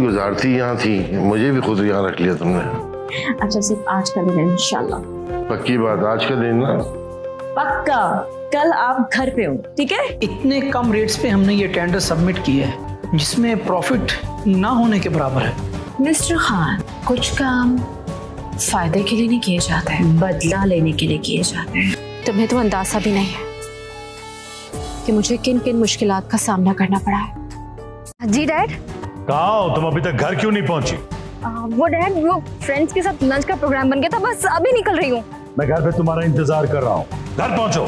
गुजारती यहाँ थी, मुझे भी खुद यहाँ रख लिया तुमने। अच्छा सिर्फ आज का दिन है इंशाल्लाह। पक्की बात, आज का दिन ना? पक्का। कल आप घर पे हो, ठीक है? इतने कम रेट्स पे हमने ये टेंडर सबमिट किया है जिसमें प्रॉफिट ना होने के बराबर है। मिस्टर खान, कुछ काम फायदे के लिए नहीं किए जाते हैं, बदला लेने के लिए किए जाते हैं। तुम्हें तो अंदाजा भी नहीं है कि मुझे किन किन मुश्किलात का सामना करना पड़ा है। जी डैड। कहाँ हो तुम? अभी तक घर क्यों नहीं पहुंची? वो डैड, वो फ्रेंड्स के साथ लंच का प्रोग्राम बन गया था, बस अभी निकल रही हूँ। मैं घर पे तुम्हारा इंतजार कर रहा हूँ, घर पहुंचो।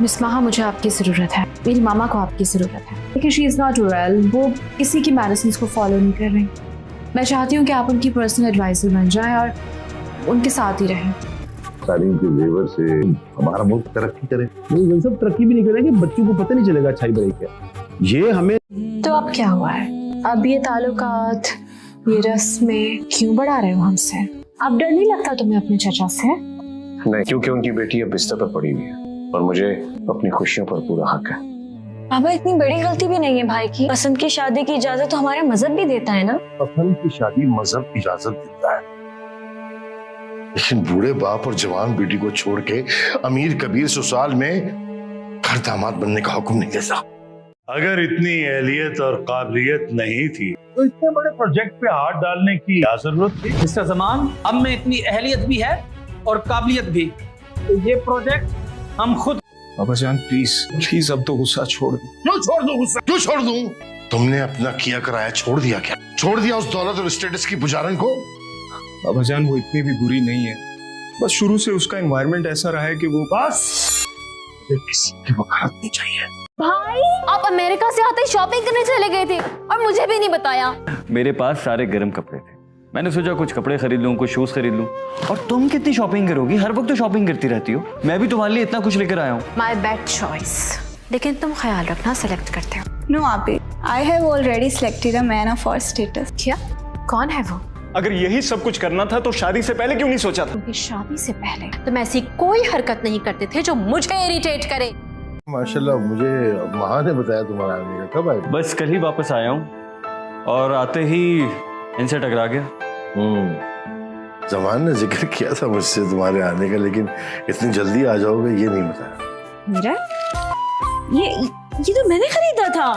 मिस माहा, मुझे आपकी ज़रूरत है, मेरी मामा को आपकी ज़रूरत है, लेकिन शी इज़ नॉट वेल। वो किसी की मेडिसिन को फॉलो नहीं कर रही। मैं चाहती हूँ कि आप उनकी पर्सनल एडवाइजर बन जाएं और उनके साथ ही रहें। तालीम के जेवर से हमारा मुल्क तरक्की करे। नहीं सब तरक्की भी नहीं करेंगे, बच्चों को पता नहीं चलेगा अच्छाई बुराई क्या। ये हमें तो अब क्या हुआ है? अब ये ताल्लुकात, ये रस्में क्यों बढ़ा रहे हो हमसे? अब डर नहीं लगता तुम्हें अपने चचा से? नहीं, क्योंकि उनकी बेटी अब बिस्तर पर पड़ी हुई है और मुझे अपनी खुशियों पर पूरा हक है। पापा, इतनी बड़ी गलती भी नहीं है भाई की। पसंद की शादी की इजाजत तो हमारा मजहब भी देता है ना। पसंद की शादी मजहब इजाजत देता है, लेकिन बूढ़े बाप और जवान बेटी को छोड़ के अमीर कबीर ससुराल में घर दामाद बनने का हुक्म नहीं देता। अगर इतनी एहलियत और काबिलियत नहीं थी तो इतने बड़े प्रोजेक्ट पे हाथ डालने की क्या जरूरत थी? मिस्टर जमान, हम में इतनी अहलियत भी है और काबिलियत भी। तो ये प्रोजेक्ट हम खुद। बाबा जान प्लीज अब तो गुस्सा छोड़ दो। क्यों छोड़ दूं गुस्सा? क्यों छोड़ दूं? तुमने अपना किया कराया छोड़ दिया क्या? छोड़ दिया उस दौलत और स्टेटस की पुजारन को? बाबा जान वो इतनी भी बुरी नहीं है, बस शुरू से उसका एनवायरनमेंट ऐसा रहा है कि वो बस मुझे किसी की वकालत नहीं चाहिए। भाई, आप अमेरिका से आते ही शॉपिंग करने चले गए थे और मुझे भी नहीं बताया। मेरे पास सारे गर्म कपड़े थे, मैंने सोचा कुछ कपड़े खरीद लूं, कुछ शूज खरीद लूं। और तुम कितनी शॉपिंग करोगी? हर वक्त तो शॉपिंग करती रहती हो। मैं भी तुम्हारे लिए इतना कुछ लेकर आया हूँ। माय बैड चॉइस, लेकिन तुम ख्याल रखना सेलेक्ट करते हो। No, Abi. I have already selected a man of our status. क्या? कौन है वो? अगर यही सब कुछ करना था तो शादी से पहले क्यों नहीं सोचा था? क्योंकि शादी से पहले तुम ऐसी कोई हरकत नहीं करते थे जो मुझे इरिटेट करे। माशाल्लाह, मुझे माँ ने बताया तुम्हारा आने का। कब आए? बस कल ही वापस आया हूँ और आते ही इनसे टकरा गया। जमान ने जिक्र किया था मुझसे तुम्हारे आने का, लेकिन इतनी जल्दी आ जाओगे ये नहीं बताया। मेरा ये तो मैंने खरीदा था,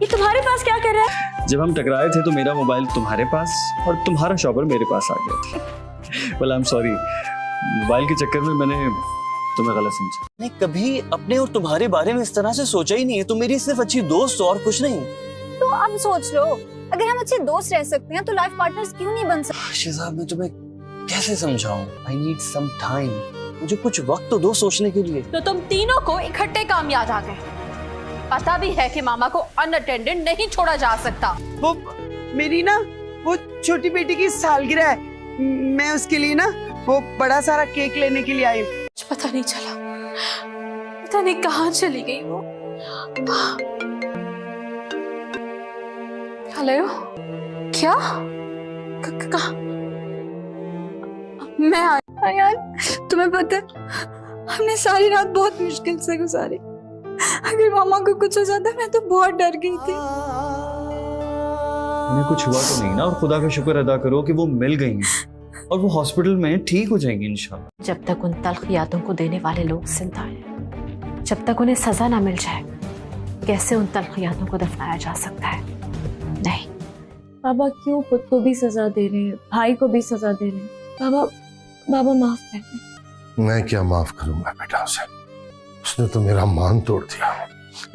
ये तुम्हारे पास क्या कर रहा है? जब हम टकराए थे तो मेरा मोबाइल तुम्हारे पास और तुम्हारा शॉपर मेरे पास आ गया था। well, I'm sorry, मोबाइल के चक्कर में मैंने तुम्हें गलत समझा। मैं कभी अपने और तुम्हारे बारे में इस तरह से सोचा ही नहीं है। तुम मेरी सिर्फ अच्छी दोस्त हो और कुछ नहीं। तो अब सोच लो, अगर हम अच्छे दोस्त रह सकते हैं तो लाइफ पार्टनर्स क्यों नहीं बन सकते? शहजाद, मैं तुम्हें कैसे समझाऊं? I need some time. मुझे कुछ वक्त तो दो सोचने के लिए। तो तुम तीनों को इकट्ठे काम याद आ गए। पता भी है कि मामा को अनअटेंडेड नहीं छोड़ा जा सकता। वो मेरी ना वो छोटी बेटी की सालगिरह है, मैं उसके लिए ना वो बड़ा सारा केक लेने के लिए आई हूँ। पता नहीं चला, पता नहीं कहाँ चली गई वो। हेलो, क्या? कहाँ? मैं यार, तुम्हें पता है हमने सारी रात बहुत मुश्किल से गुजारी। अगर मामा को कुछ हो जाता मैं तो बहुत डर गई थी। उन्हें कुछ हुआ तो नहीं ना, और खुदा का शुक्र अदा करो कि वो मिल गई हैं और वो हॉस्पिटल में ठीक हो जाएंगी इंशाल्लाह। जब तक उन तल्ख यादों को देने वाले लोग जिंदा हैं, जब तक उन्हें सजा ना मिल जाए, कैसे उन तल्ख यादों को दफनाया जा सकता है? नहीं। बाबा क्यों खुद को भी सजा दे रहे हैं, भाई को भी सजा दे रहे हैं? बाबा माफ कर दे। मैं क्या माफ करूंगा बेटा उसे? उसने तो मेरा मान तोड़ दिया।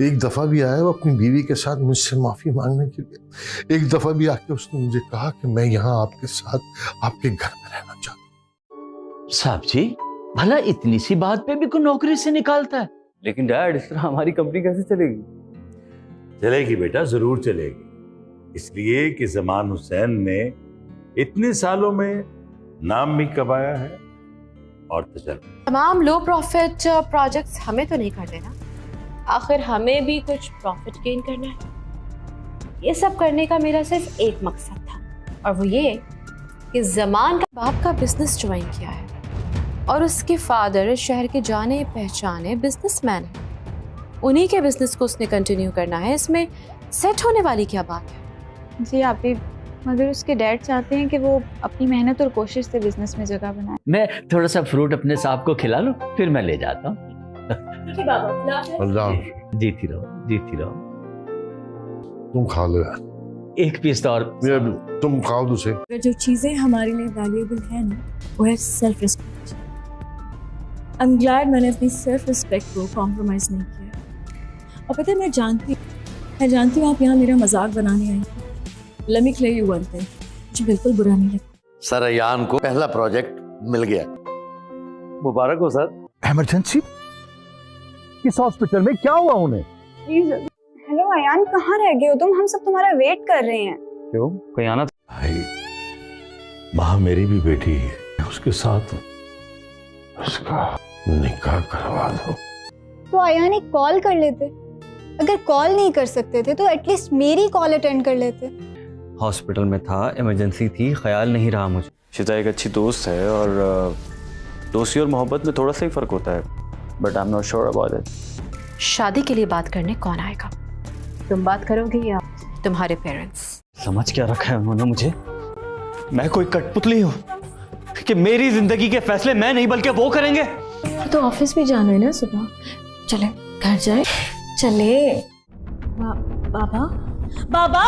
एक दफा भी आया वो अपनी बीवी के साथ मुझसे माफी मांगने के लिए। एक दफा भी आके उसने मुझे कहा कि मैं यहाँ आपके साथ आपके घर में रहना चाहता हूँ। साहब जी, भला इतनी सी बात पे भी कोई नौकरी से निकालता है? लेकिन डैड, इस तरह हमारी कंपनी कैसे चलेगी? चलेगी बेटा, जरूर चलेगी। इसलिए कि जमान हुसैन ने इतने सालों में नाम भी कमाया है और तजर्बा। तमाम लो प्रॉफिट प्रोजेक्ट्स हमें तो नहीं करने ना, आखिर हमें भी कुछ प्रॉफिट गेन करना है। ये सब करने का मेरा सिर्फ एक मकसद था, और वो ये कि जमान का बाप का बिजनेस ज्वाइन किया है और उसके फादर इस शहर के जाने पहचाने बिजनेसमैन है। उन्हीं के बिजनेस को उसने कंटिन्यू करना है। इसमें सेट होने वाली क्या बात है? जी आप भी, मगर उसके डैड चाहते हैं कि वो अपनी मेहनत और कोशिश से बिजनेस में जगह बनाए। मैं थोड़ा सा फ्रूट अपने साहब को खिला लूं, फिर मैं ले जाता हूँ। अल्लाह जीती रहो। तुम खा लो यार, एक पीस तो और। ये तुम खाओ दूसरे। अगर जो चीज़ें हमारे लिए वैल्यूएबल है ना, वो है self respect. I am glad मैंने अपनी सेल्फ रिस्पेक्ट को कॉम्प्रोमाइज़ नहीं किया। और पता है, मैं जानती हूँ आप यहाँ मेरा मजाक बनाने आई। Let me clear you one thing, मुझे बिल्कुल बुरा नहीं लगता। सर अयान को पहला प्रोजेक्ट मिल गया। मुबारक हो सर। इमरजेंसी किस हॉस्पिटल में, क्या हुआ उन्हें? हेलो अयान, कहाँ रह गए हो तुम? हम सब तुम्हारा वेट कर रहे हैं। क्यों, कोई आना था? भाई माँ मेरी भी बेटी है, उसके साथ उसका निकाह करवा दो। तो अयान एक कॉल कर लेते। अगर कॉल नहीं कर सकते थे तो एटलीस्ट मेरी कॉल अटेंड कर लेते। हॉस्पिटल में था, इमरजेंसी थी, ख्याल नहीं रहा मुझे। शिजा एक अच्छी दोस्त है और दोस्ती और मोहब्बत में थोड़ा सा ही फर्क होता है, but I am not sure about it. शादी के लिए बात करने कौन आएगा? तुम बात करोगे या तुम्हारे पेरेंट्स? समझ क्या रखा है उन्होंने मुझे? मैं कोई कठपुतली हूँ कि मेरी जिंदगी के फैसले मैं नहीं बल्कि वो करेंगे? तो ऑफिस भी जाना है ना सुबह, चले घर जाए। चले बाबा बाबा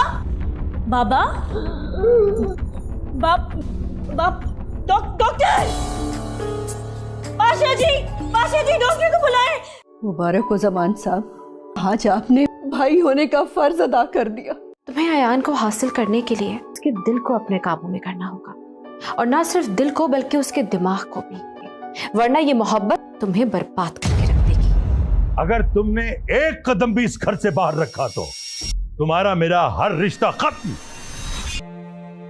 बाबा डॉक्टर पाशा जी डॉक्टर को बुलाएं। मुबारक हो जमान साहब, आज आपने भाई होने का फर्ज अदा कर दिया। तुम्हें अयान को हासिल करने के लिए उसके दिल को अपने काबू में करना होगा, और ना सिर्फ दिल को बल्कि उसके दिमाग को भी, वरना ये मोहब्बत तुम्हें बर्बाद करके रख देगी। अगर तुमने एक कदम भी इस घर से बाहर रखा तो तुम्हारा मेरा हर रिश्ता खत्म।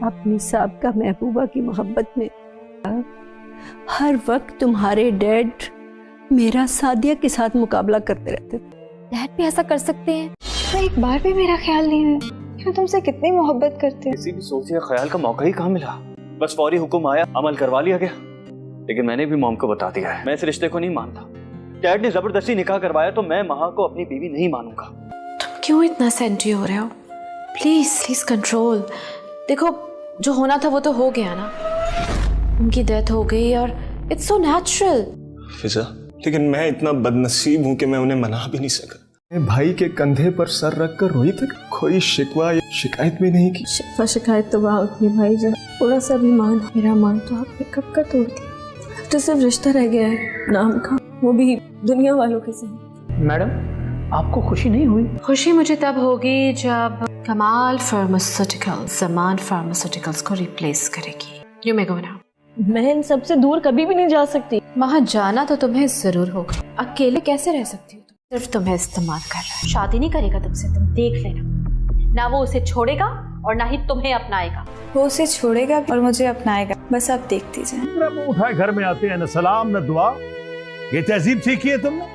अपनी साबका महबूबा की मोहब्बत में हर वक्त तुम्हारे डैड मेरा सादिया के साथ मुकाबला करते रहते थे। डैड भी ऐसा कर सकते हैं? तो एक बार भी मेरा ख्याल नहीं है कि मैं तुमसे कितनी मोहब्बत करती हूँ। किसी भी सोचे ख्याल का मौका ही कहाँ मिला, बस फौरी हुक्म आया, अमल करवा लिया गया। लेकिन मैंने भी मॉम को बता दिया है, मैं इस रिश्ते को नहीं मानता। डैड ने जबरदस्ती निकाह करवाया तो मैं महा को अपनी बीवी नहीं मानूंगा। तुम क्यों इतना सेंटी हो रहे हो? Please control. देखो, जो होना था वो तो हो गया ना, उनकी डेथ हो गई और इट्स सो नेचुरल। फिजा, लेकिन मैं इतना बदनसीब हूँ कि मैं उन्हें मना भी नहीं सका। मैं भाई के कंधे पर सर रख कर रोई तक कोई शिकवा या शिकायत भी नहीं की। शिकायत तो वहाँ होती है भाई, जब थोड़ा सा भी मान, मेरा मान तो आपने कब का तोड़ दिया। अब तो सिर्फ रिश्ता रह गया है नाम का, वो भी दुनिया वालों के साथ। मैडम, आपको खुशी नहीं हुई? खुशी मुझे तब होगी जब कमाल फार्मास्यूटिकल्स जमान फार्मास्यूटिकल्स को रिप्लेस करेगी। You may go now. मैं इन सबसे दूर कभी भी नहीं जा सकती। वहाँ जाना तो तुम्हें जरूर होगा, अकेले कैसे रह सकती हो? सिर्फ तुम्हें इस्तेमाल कर रहा है। शादी नहीं करेगा तुमसे, तुम देख लेना। ना वो उसे छोड़ेगा और ना ही तुम्हें अपनाएगा। वो उसे छोड़ेगा और मुझे अपनाएगा, बस आप देखती जाएं। मुंह उठाए घर में आते हैं, न सलाम न दुआ। ये तहजीब सीखी है तुमने?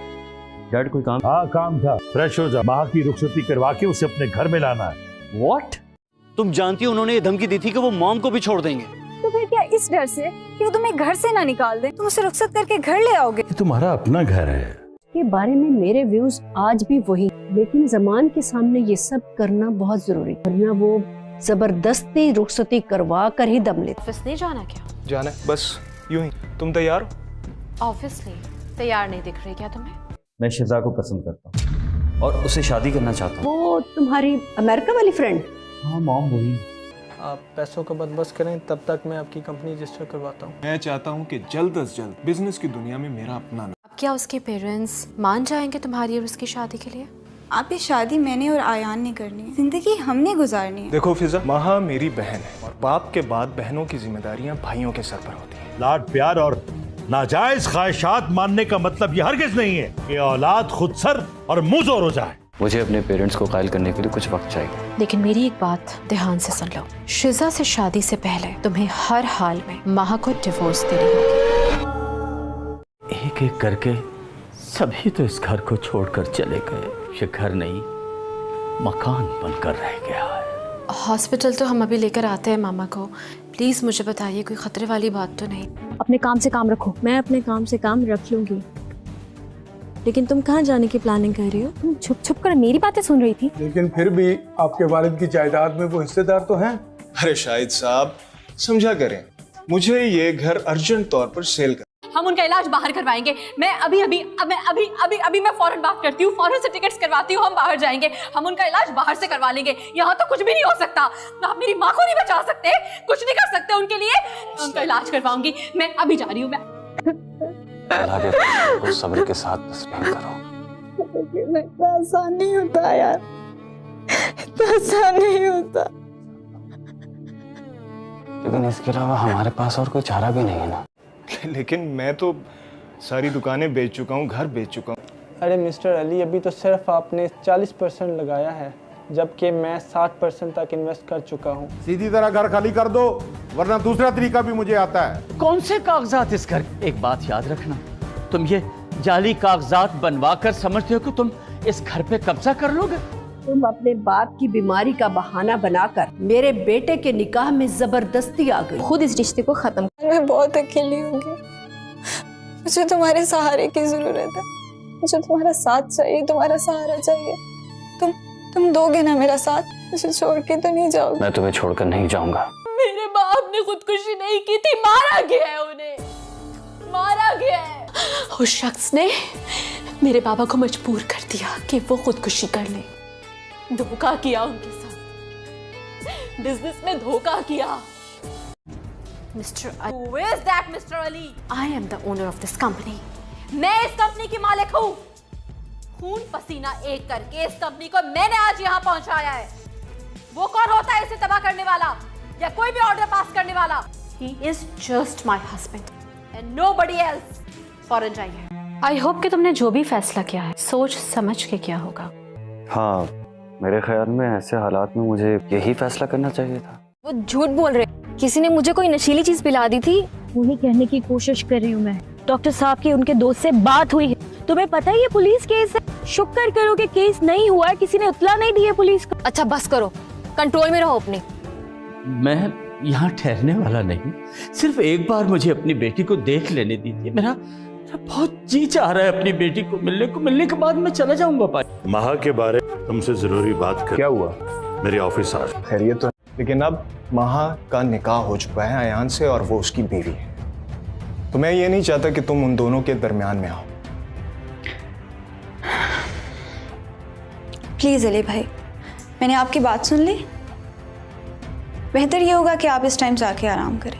डैड कोई काम? हाँ काम था। फ्रेश हो जा, माँ की रुखसती करवा के उसे अपने घर में लाना है। व्हाट? तुम जानती हो उन्होंने ये धमकी दी थी कि वो मॉम को भी छोड़ देंगे। तो फिर क्या इस डर से कि वो तुम्हें घर से ना निकाल दे, तुम उसे रुखसत करके घर ले आओगे? ये तुम्हारा अपना घर है। के बारे में मेरे व्यूज आज भी वही, लेकिन जमान के सामने ये सब करना बहुत जरूरी, वरना वो जबरदस्ती रुखसती करवा कर ही दम लेते। ऑफिस नहीं जाना क्या? जाना है, बस यूं ही। तुम तैयार हो? ऑब्वियसली तैयार नहीं दिख रही क्या तुम्हें? मैं शिजा को पसंद करता हूँ और उसे शादी करना चाहता हूँ। वो तुम्हारी अमेरिका वाली फ्रेंड? हाँ मॉम, वही। आप पैसों का बंदोबस्त करें, तब तक मैं आपकी कंपनी रजिस्टर करवाता हूँ। मैं चाहता हूँ कि जल्द से जल्द बिजनेस की दुनिया में मेरा अपना नाम। अब क्या उसके पेरेंट्स मान जाएंगे तुम्हारी और उसकी शादी के लिए? आप ये शादी मैंने और आयान ने करनी है, जिंदगी हमने गुजारनी है। देखो फिजा, महा मेरी बहन है और बाप के बाद बहनों की जिम्मेदारियाँ भाइयों के सर पर होती हैं। लाड प्यार और नाजायज ख्वाहिशात मानने का मतलब ये हरगिज नहीं है कि औलाद खुद सर और मुंहजोर हो जाए। मुझे अपने पेरेंट्स को कायल करने के लिए कुछ वक्त चाहिए। लेकिन मेरी एक बात ध्यान से सुन लो, शिजा से शादी से पहले तुम्हें हर हाल में महा को डिवोर्स देनी होगी। एक एक करके सभी तो इस घर को छोड़कर चले गए। ये घर नहीं, मकान बनकर रह गया है। हॉस्पिटल तो हम अभी लेकर आते हैं मामा को। प्लीज मुझे बताइए, कोई खतरे वाली बात तो नहीं? अपने काम से काम रखो। मैं अपने काम से काम रख लूंगी, लेकिन तुम कहाँ जाने की प्लानिंग कर रही हो? तुम छुप छुप कर मेरी बातें सुन रही थी। लेकिन फिर भी आपके वालिद की जायदाद में वो हिस्सेदार तो हैं। अरे शाहिद साहब समझा करें, मुझे ये घर अर्जेंट तौर पर सेल कर। हम उनका इलाज बाहर करवाएंगे। मैं अभी मैं फौरन बात करती हूँ, फौरन से टिकट्स करवाती हूँ, हम बाहर जाएंगे, हम उनका इलाज बाहर से करवा लेंगे। यहाँ तो कुछ भी नहीं हो सकता। आप मेरी माँ को नहीं बचा सकते, कुछ नहीं कर सकते उनके लिए। मैं उनका इलाज करवाऊंगी। मैं अभी जा रही हूँ। मैं सब्र के साथ तस्लीम करो। इतना आसान नहीं होता यार, इतना आसान नहीं होता। लेकिन इसके अलावा हमारे पास और कोई चारा भी नहीं है ना। लेकिन मैं तो सारी दुकानें बेच चुका हूँ, घर बेच चुका हूँ। अरे मिस्टर अली, अभी तो सिर्फ आपने 40% लगाया है, जबकि मैं 60% तक इन्वेस्ट कर चुका हूँ। सीधी तरह घर खाली कर दो, वरना दूसरा तरीका भी मुझे आता है। कौन से कागजात इस घर? एक बात याद रखना, तुम ये जाली कागजात बनवा कर समझते हो कि तुम इस घर पे कब्जा कर लोगे? तुम अपने बाप की बीमारी का बहाना बनाकर मेरे बेटे के निकाह में जबरदस्ती आ गई। खुद इस रिश्ते को खत्म। मैं बहुत अकेली होंगी, मुझे तुम्हारे सहारे की जरूरत है। मुझे तुम्हारा साथ चाहिए, तुम्हारा सहारा चाहिए। तुम दोगे ना मेरा साथ? मुझे छोड़ के तो नहीं जाओगे? मैं तुम्हें छोड़कर नहीं जाऊंगा। मेरे बाप ने खुदकुशी नहीं की थी, मारा गया है, उन्हें मारा गया है। उस शख्स ने मेरे बाबा को मजबूर कर दिया कि वो खुदकुशी कर ले। धोखा किया उनके साथ, बिजनेस में धोखा किया। Mr. Ali, who is that Mr. Ali? I am the owner of this company. मैं इस कंपनी की मालिक हूँ। खून पसीना एक करके इस कंपनी को मैंने आज यहाँ पहुँचाया है। वो कौन होता है इसे तबाह करने वाला या कोई भी ऑर्डर पास करने वाला? He is just my husband and nobody else. फौरन जाइए। I hope कि तुमने जो भी फैसला किया है सोच समझ के किया होगा। हाँ, मेरे ख्याल में ऐसे हालात में मुझे यही फैसला करना चाहिए था। वो झूठ बोल रहे, किसी ने मुझे कोई नशीली चीज पिला दी थी। वही कहने की कोशिश कर रही हूँ मैं। डॉक्टर साहब की उनके दोस्त से बात हुई है। तुम्हें पता है ये पुलिस केस है। शुक्र करो कि केस नहीं हुआ है, किसी ने इत्तला नहीं दी है पुलिस को। अच्छा बस करो, कंट्रोल में रहो अपने। मैं यहाँ ठहरने वाला नहीं, सिर्फ एक बार मुझे अपनी बेटी को देख लेने दीजिए। मेरा बहुत जी चाह रहा है अपनी बेटी को मिलने के बाद मैं चला जाऊंगा। महा के बारे में तुमसे जरूरी बात कर। क्या हुआ? मेरे ऑफिस आ। खैरियत तो, लेकिन अब महा का निकाह हो चुका है अयान से और वो उसकी बीवी है, तो मैं ये नहीं चाहता कि तुम उन दोनों के दरमियान में आओ। प्लीज अली भाई, मैंने आपकी बात सुन ली। बेहतर ये होगा कि आप इस टाइम जाके आराम करें।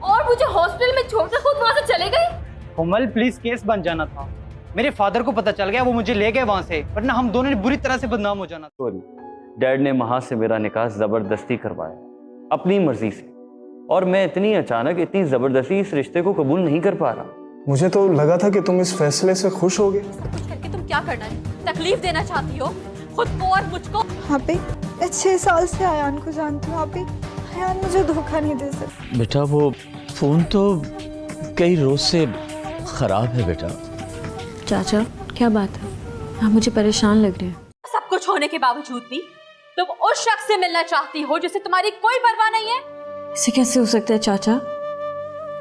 और मुझे हॉस्टल में छोड़कर खुद वहां से चले गए। कोमल प्लीज, केस बन जाना था। मेरे फादर को पता चल गया, वो मुझे ले गए वहां से, वरना हम दोनों ने बुरी तरह से बदनाम हो जाना। सॉरी, डैड ने महा से मेरा निकाह जबरदस्ती करवाया अपनी मर्जी से, और मैं इतनी अचानक इतनी जबरदस्ती इस रिश्ते को कबूल नहीं कर पा रहा। मुझे तो लगा था कि तुम इस फैसले से खुश होगे। कुछ करके तुम क्या करना है? तकलीफ देना चाहती हो खुद को और मुझको? आप भी 6 साल से अयान को जानती हूँ। आप भी अयान मुझे धोखा नहीं दे सकते। बेटा वो फोन तो कई रोज से खराब है बेटा। चाचा क्या बात है, आप मुझे परेशान लग रहे हैं। सब कुछ होने के बावजूद भी तुम उस शख्स से मिलना चाहती हो जिससे तुम्हारी कोई परवाह नहीं है। इसे कैसे हो सकता है चाचा?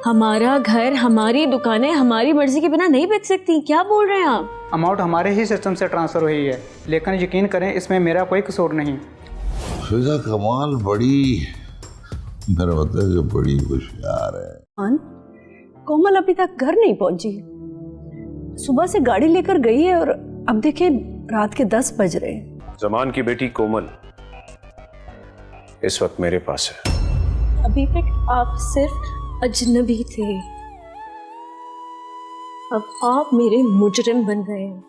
हमारा घर, हमारी दुकानें हमारी मर्जी के बिना नहीं बेच सकती। क्या बोल रहे हैं आप? अमाउंट हमारे ही सिस्टम से ट्रांसफर हुई है, लेकिन यकीन करें इसमें मेरा कोई कसूर नहीं। फिजा कमाल बड़ी, मेरा मतलब कि बड़ी होशियार है। कोमल अभी तक घर नहीं पहुंची। सुबह से गाड़ी लेकर गई है और अब देखिए रात के 10 बज रहे हैं। जमान की बेटी कोमल इस वक्त मेरे पास है। अभी तक आप सिर्फ अजनबी थे, अब आप मेरे मुजरिम बन गए हैं।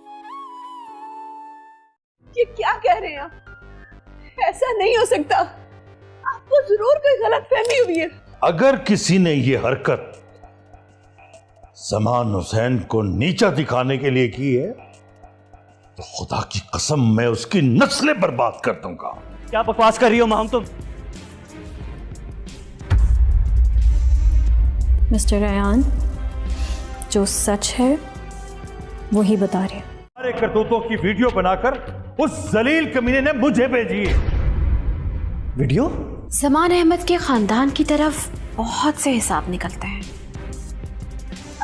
ये क्या कह रहे हैं आप? ऐसा नहीं हो सकता। आपको जरूर कोई गलतफहमी हुई है। अगर किसी ने ये हरकत जमान हुसैन को नीचा दिखाने के लिए की है तो खुदा की कसम मैं उसकी नस्लें बर्बाद कर दूंगा। क्या बकवास कर रही हो माम तुम? मिस्टर अयान, जो सच है वो ही बता रहे हैं। सारे करतूतों की वीडियो बनाकर उस जलील कमीने ने मुझे भेजी है। वीडियो? जमान अहमद के खानदान की तरफ बहुत से हिसाब निकलते हैं।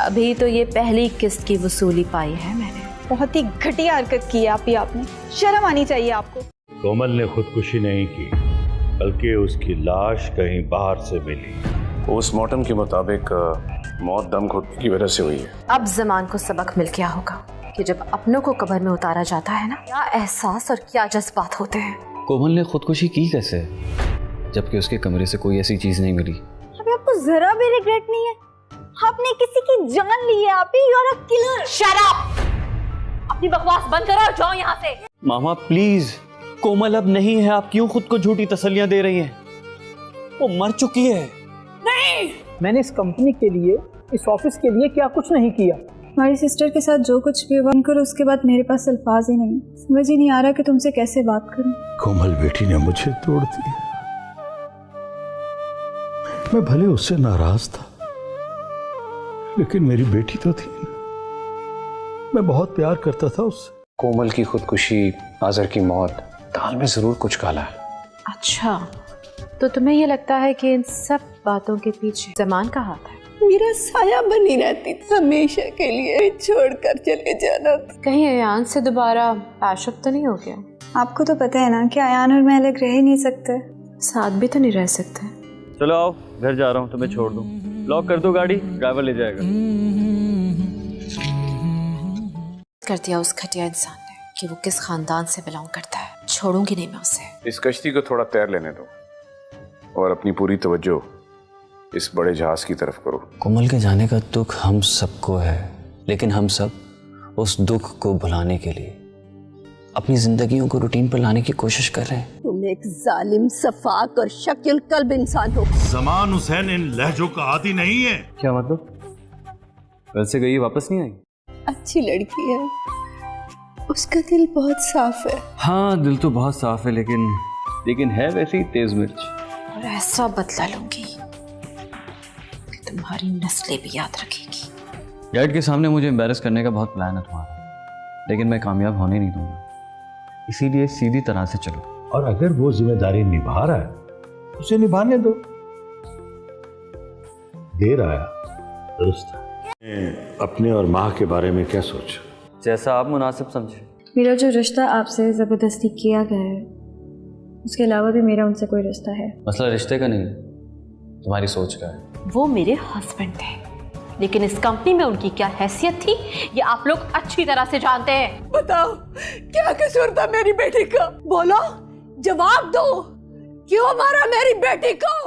अभी तो ये पहली किस्त की वसूली पाई है मैंने। बहुत ही घटिया हरकत की है आपने, शर्म आनी चाहिए आपको। कोमल ने खुदकुशी नहीं की, बल्कि उसकी लाश कहीं बाहर से मिली। पोस्टमार्टम के मुताबिक मौत दम घुटने की वजह से हुई है। अब जमान को सबक मिल गया होगा कि जब अपनों को कब्र में उतारा जाता है ना, क्या एहसास और क्या जज्बात होते हैं। कोमल ने खुदकुशी की कैसे, जबकि उसके कमरे से कोई ऐसी चीज नहीं मिली? अभी आपको जरा भी रिग्रेट नहीं है? आपने किसी की जान ली है, आप ही you are a killer. Shut up! अपनी बकवास बंद करो और जाओ यहाँ से। मामा प्लीज, कोमल अब नहीं है, आप क्यों खुद को झूठी तसल्लियां दे रही हैं? वो मर चुकी है। नहीं, मैंने इस कंपनी के लिए, इस ऑफिस के लिए क्या कुछ नहीं किया। हमारी सिस्टर के साथ जो कुछ भी हुआ करो, उसके बाद मेरे पास अल्फाज ही नहीं, समझ ही नहीं आ रहा कि तुमसे कैसे बात करूं। कोमल बेटी ने मुझे तोड़ दिया। मैं भले उससे नाराज था, लेकिन मेरी बेटी तो थी। मैं बहुत प्यार करता था उससे। कोमल की खुदकुशी, आजर की मौत, दाल में जरूर कुछ काला है। अच्छा, तो तुम्हें ये लगता है कि इन सब बातों के पीछे जमान का हाथ है? मेरा साया बनी रहती थी, हमेशा के लिए छोड़कर चले जाना था। कहीं अयान से दोबारा पैशअप तो नहीं हो गया? आपको तो पता है ना कि अयान और मैं अलग रह ही नहीं सकते, साथ भी तो नहीं रह सकते। चलो आओ, घर जा रहा हूँ, तुम्हें छोड़ दूँ। लॉक कर दो गाड़ी, ड्राइवर ले जाएगा। कर दिया उस घटिया इंसान ने कि वो किस खानदान से बिलोंग करता है। छोड़ूंगी नहीं मैं उसे। इस कश्ती को थोड़ा तैर लेने दो और अपनी पूरी तवज्जो इस बड़े जहाज की तरफ करो। कोमल के जाने का दुख हम सबको है, लेकिन हम सब उस दुख को भुलाने के लिए अपनी जिंदगियों को रूटीन पर लाने की कोशिश कर रहे हैं। तुम एक जालिम, सफाक और शकील कल्ब इंसान हो। जमान हुसैन इन लहजों का आदी नहीं है। क्या मतलब? वैसे गई वापस नहीं आई? अच्छी लड़की है, उसका दिल बहुत साफ है। हाँ, दिल तो बहुत साफ है, लेकिन है वैसे ही तेज मिर्च। और ऐसा बदला लूंगी कि तुम्हारी नस्लें भी याद रखेगी। डैड के सामने मुझे एम्बैरस करने का बहुत प्लान है तुम्हारा, लेकिन मैं कामयाब होने नहीं दूंगा, इसीलिए सीधी तरह से चलो। और अगर वो जिम्मेदारी निभा रहा है, उसे निभाने दो। देर आया दुरुस्त। अपने और माँ के बारे में क्या सोचा? जैसा आप मुनासिब समझे। मेरा जो रिश्ता आपसे जबरदस्ती किया गया है, उसके अलावा भी मेरा उनसे कोई रिश्ता है। मसला रिश्ते का नहीं, तुम्हारी सोच का है। वो मेरे हस्बैंड थे, लेकिन इस कंपनी में उनकी क्या हैसियत थी ये आप लोग अच्छी तरह से जानते हैं। बताओ, क्या कसूर था मेरी बेटी का? बोलो, जवाब दो, क्यों मारा मेरी बेटी को?